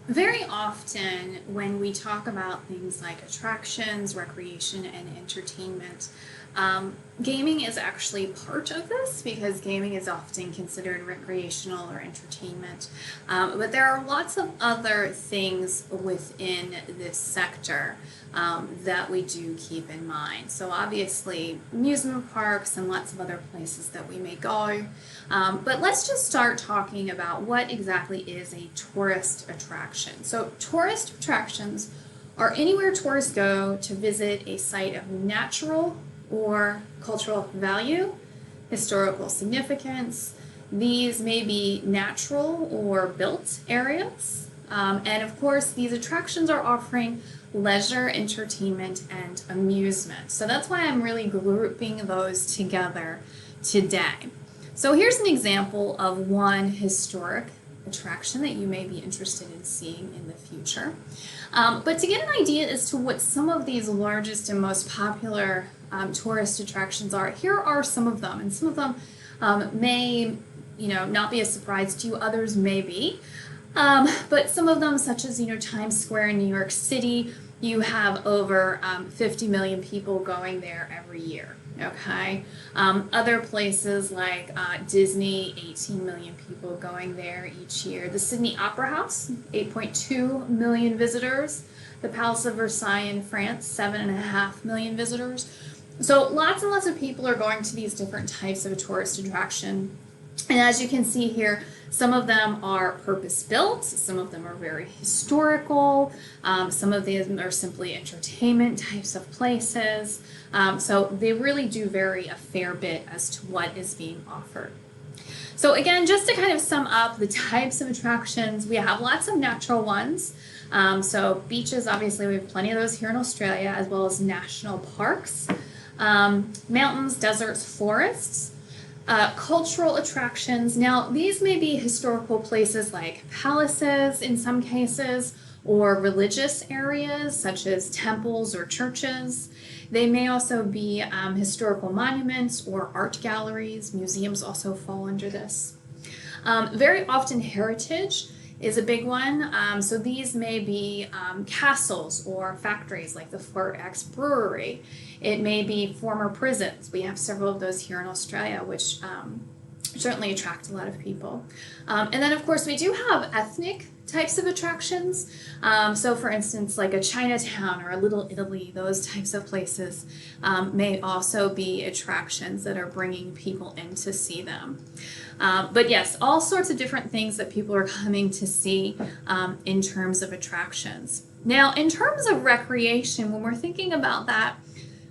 Very often, when we talk about things like attractions, recreation, and entertainment, gaming is actually part of this because gaming is often considered recreational or entertainment. But there are lots of other things within this sector that we do keep in mind. So, obviously, amusement parks and lots of other places that we may go. But let's just start talking about what exactly is a tourist attraction. So, tourist attractions are anywhere tourists go to visit a site of natural or cultural value, historical significance. These may be natural or built areas. And of course, these attractions are offering leisure, entertainment, and amusement. So that's why I'm really grouping those together today. So here's an example of one historic attraction that you may be interested in seeing in the future. But to get an idea as to what some of these largest and most popular tourist attractions are, here are some of them, and some of them may, not be a surprise to you. Others may be. But some of them, such as Times Square in New York City, you have over 50 million people going there every year. Okay. Other places like Disney, 18 million people going there each year. The Sydney Opera House, 8.2 million visitors. The Palace of Versailles in France, 7.5 million visitors. So lots and lots of people are going to these different types of tourist attraction. And as you can see here, some of them are purpose-built, some of them are very historical, some of them are simply entertainment types of places. So they really do vary a fair bit as to what is being offered. So again, just to kind of sum up the types of attractions, we have lots of natural ones. So beaches, obviously we have plenty of those here in Australia, as well as national parks. Mountains, deserts, forests. Cultural attractions. Now, these may be historical places like palaces in some cases, or religious areas such as temples or churches. They may also be historical monuments or art galleries. Museums also fall under this. Very often, heritage is a big one. So these may be castles or factories like the Fort X Brewery. It may be former prisons. We have several of those here in Australia, which certainly attract a lot of people. And then, of course, we do have ethnic types of attractions. So, for instance, like a Chinatown or a Little Italy, those types of places may also be attractions that are bringing people in to see them. But yes, all sorts of different things that people are coming to see in terms of attractions. Now, in terms of recreation, when we're thinking about that,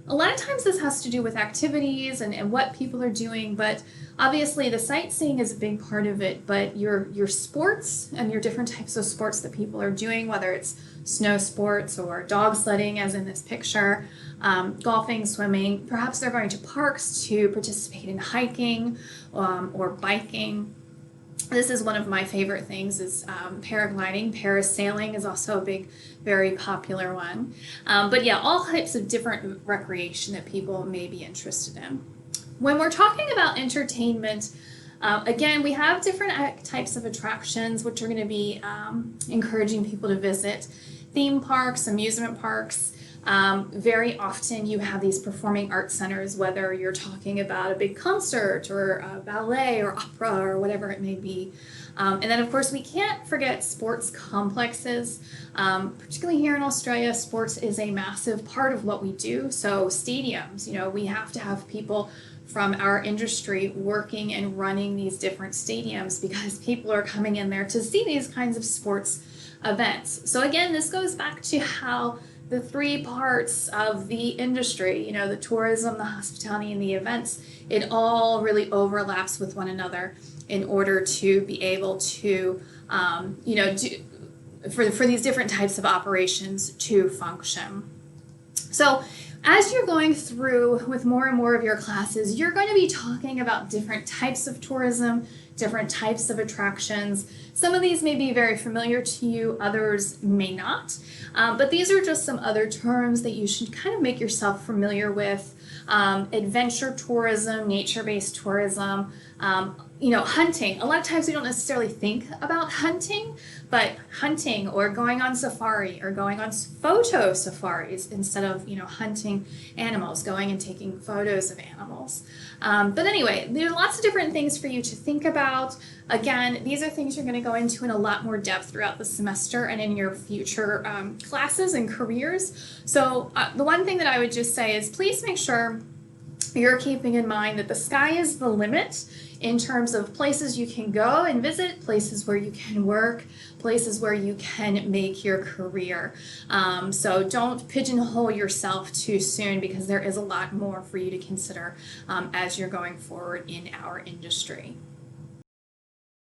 a lot of times this has to do with activities and what people are doing, but obviously the sightseeing is a big part of it, but your sports and your different types of sports that people are doing, whether it's snow sports or dog sledding, as in this picture, golfing, swimming, perhaps they're going to parks to participate in hiking or biking. This is one of my favorite things is paragliding. Parasailing is also a big, very popular one. But yeah, all types of different recreation that people may be interested in. When we're talking about entertainment, again, we have different types of attractions which are going to be encouraging people to visit. Theme parks, amusement parks. Very often you have these performing arts centers, whether you're talking about a big concert or a ballet or opera or whatever it may be. And then, of course, we can't forget sports complexes. Particularly here in Australia, sports is a massive part of what we do. So stadiums, we have to have people from our industry working and running these different stadiums because people are coming in there to see these kinds of sports events. So again, this goes back to how the three parts of the industry, the tourism, the hospitality, and the events, it all really overlaps with one another in order to be able to, for these different types of operations to function. So as you're going through with more and more of your classes, you're going to be talking about different types of tourism, different types of attractions. Some of these may be very familiar to you, others may not. But these are just some other terms that you should kind of make yourself familiar with. Adventure tourism, nature-based tourism, hunting. A lot of times we don't necessarily think about hunting, but hunting or going on safari or going on photo safaris instead of, hunting animals, going and taking photos of animals. But anyway, there are lots of different things for you to think about. Again, these are things you're going to go into in a lot more depth throughout the semester and in your future classes and careers. So the one thing that I would just say is please make sure you're keeping in mind that the sky is the limit in terms of places you can go and visit, places where you can work, places where you can make your career. So don't pigeonhole yourself too soon, because there is a lot more for you to consider as you're going forward in our industry.